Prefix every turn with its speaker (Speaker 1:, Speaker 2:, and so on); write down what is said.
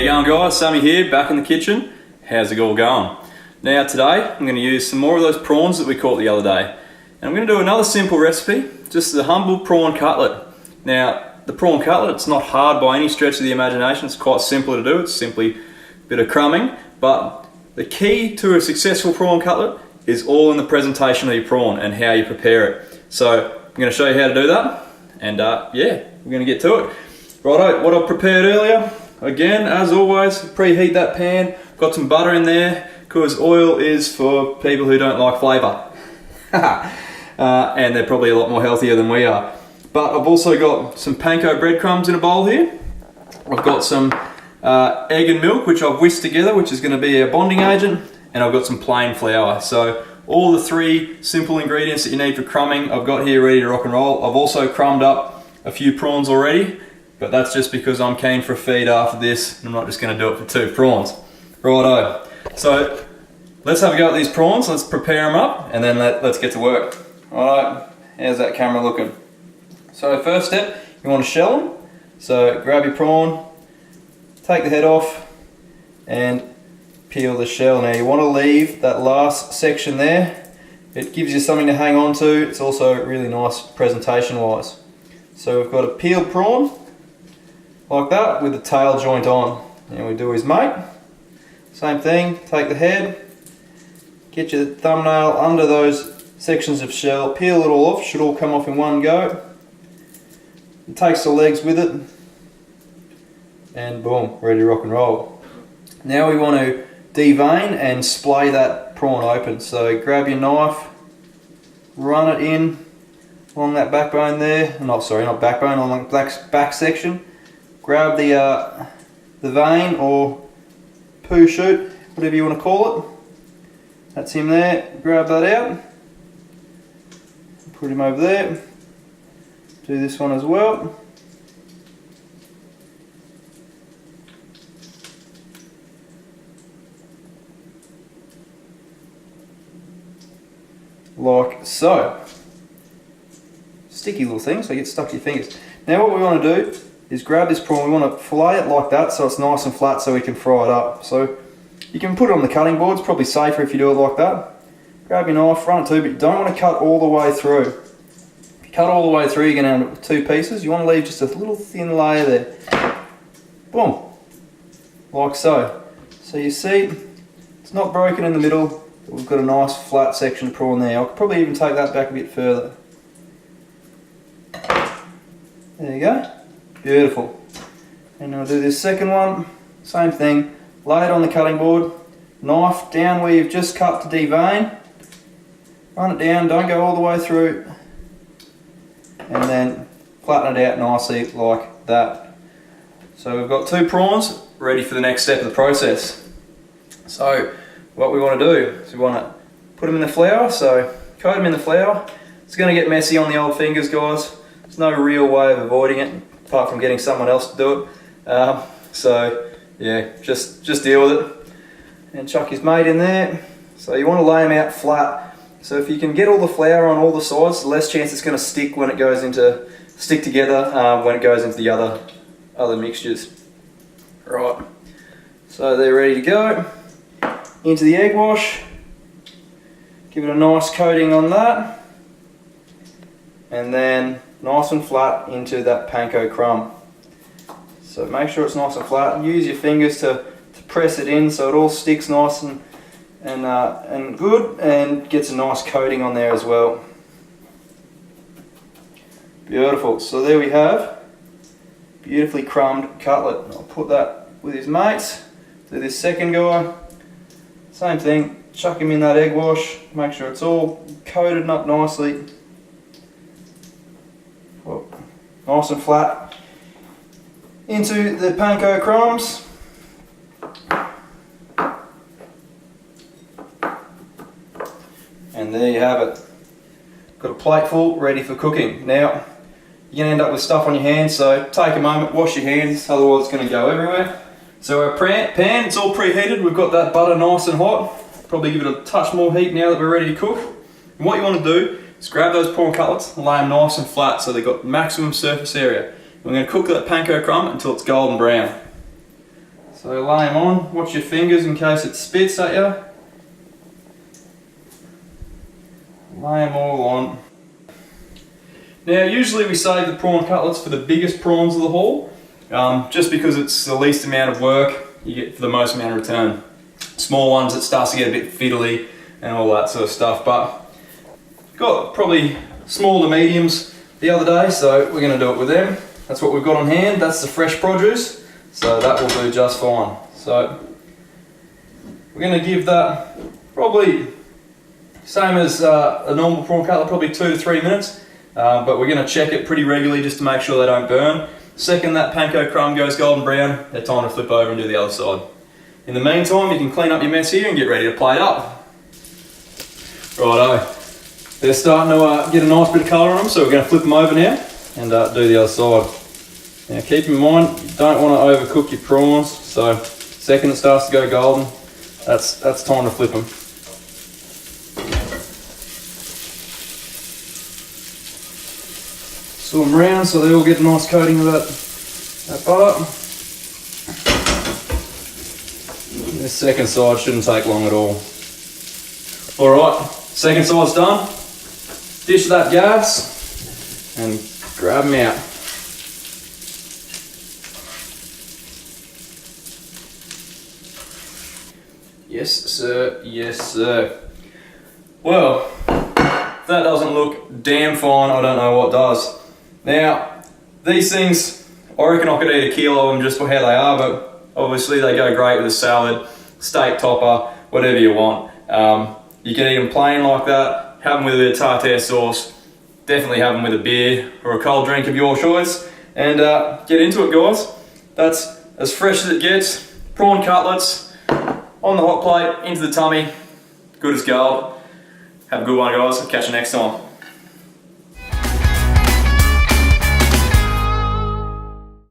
Speaker 1: you going, guys? Sammy here, back in the kitchen. How's it all going? Now today I'm going to use some more of those prawns that we caught the other day. And I'm going to do another simple recipe, just the humble prawn cutlet. Now the prawn cutlet, it's not hard by any stretch of the imagination, it's quite simple to do, it's simply a bit of crumbing. But the key to a successful prawn cutlet is all in the presentation of your prawn and how you prepare it. So I'm going to show you how to do that, and yeah, we're going to get to it. Righto, what I prepared earlier, again, as always, preheat that pan. Got some butter in there, because oil is for people who don't like flavour. And they're probably a lot more healthier than we are. But I've also got some panko breadcrumbs in a bowl here. I've got some egg and milk, which I've whisked together, which is going to be a bonding agent. And I've got some plain flour. So all the three simple ingredients that you need for crumbing, I've got here ready to rock and roll. I've also crumbed up a few prawns already, but that's just because I'm keen for a feed after this. I'm not just going to do it for 2 prawns. Righto. So let's have a go at these prawns. Let's prepare them up, and then let's get to work. Alright, how's that camera looking? So first step, you want to shell them. So grab your prawn, take the head off, and peel the shell. Now you want to leave that last section there. It gives you something to hang on to. It's also really nice presentation wise. So we've got a peeled prawn like that with the tail joint on. And we do his mate. Same thing, take the head, get your thumbnail under those sections of shell, peel it all off, should all come off in one go. It takes the legs with it, and boom, ready to rock and roll. Now we want to devein and splay that prawn open. So grab your knife, run it in along that backbone there, not backbone, along the back section. Grab the vein or poo shoot, whatever you want to call it. That's him there. Grab that out. Put him over there. Do this one as well. Like so. Sticky little things, so you get stuck to your fingers. Now what we want to do is grab this prawn. We want to fillet it like that so it's nice and flat so we can fry it up. So you can put it on the cutting board, it's probably safer if you do it like that. Grab your knife, run it too, but you don't want to cut all the way through. If you cut all the way through, you're going to end up with 2 pieces. You want to leave just a little thin layer there. Boom. Like so. So you see, it's not broken in the middle, but we've got a nice flat section of prawn there. I could probably even take that back a bit further. There you go. Beautiful. And I'll do this second one. Same thing. Lay it on the cutting board. Knife down where you've just cut to devein. Run it down, don't go all the way through. And then flatten it out nicely like that. So we've got 2 prawns ready for the next step of the process. So what we want to do is we want to put them in the flour. So coat them in the flour. It's going to get messy on the old fingers, guys. There's no real way of avoiding it apart from getting someone else to do it. So yeah, just deal with it. And chuck his mate in there. So you want to lay them out flat. So if you can get all the flour on all the sides, the less chance it's going to stick when it goes into when it goes into the other mixtures. Right. So they're ready to go. Into the egg wash. Give it a nice coating on that. And then nice and flat into that panko crumb. So make sure it's nice and flat, and use your fingers to press it in so it all sticks nice and good, and gets a nice coating on there as well. Beautiful. So there we have beautifully crumbed cutlet. I'll put that with his mates. Do this second guy. Same thing. Chuck him in that egg wash. Make sure it's all coated up nicely. Well, nice and flat into the panko crumbs. And there you have it. Got a plate full ready for cooking. Now you're going to end up with stuff on your hands, so take a moment, wash your hands, otherwise it's going to go everywhere. So our pan, it's all preheated. We've got that butter nice and hot. Probably give it a touch more heat now that we're ready to cook. And what you want to do is grab those prawn cutlets and lay them nice and flat so they've got maximum surface area. We're going to cook that panko crumb until it's golden brown. So So lay them on, watch your fingers in case it spits at you. Lay them all on. Now usually we save the prawn cutlets for the biggest prawns of the haul, just because it's the least amount of work, you get for the most amount of return. Small ones it starts to get a bit fiddly and all that sort of stuff, but got probably small to mediums the other day, so we're going to do it with them. That's what we've got on hand, that's the fresh produce, so that will do just fine. So we're going to give that probably same as a normal prawn cutlet, probably 2 to 3 minutes, but we're going to check it pretty regularly just to make sure they don't burn. Second that panko crumb goes golden brown, they're time to flip over and do the other side. In the meantime, you can clean up your mess here and get ready to plate up. Righto, they're starting to get a nice bit of colour on them, so we're going to flip them over now and do the other side. Now keep in mind, you don't want to overcook your prawns, so second it starts to go golden, that's time to flip them. Swirl them around so they all get a nice coating of that butter. This second side shouldn't take long at all. Alright, second side's done. Dish that gas and grab them out. Yes sir, yes sir. Well, if that doesn't look damn fine, I don't know what does. Now, these things, I reckon I could eat a kilo of them just for how they are, but obviously they go great with a salad, steak topper, whatever you want. You can eat them plain like that, have them with a bit of tartare sauce, definitely have them with a beer or a cold drink of your choice, and get into it guys. That's as fresh as it gets. Prawn cutlets on the hot plate, into the tummy, good as gold. Have a good one guys, I'll catch you next time.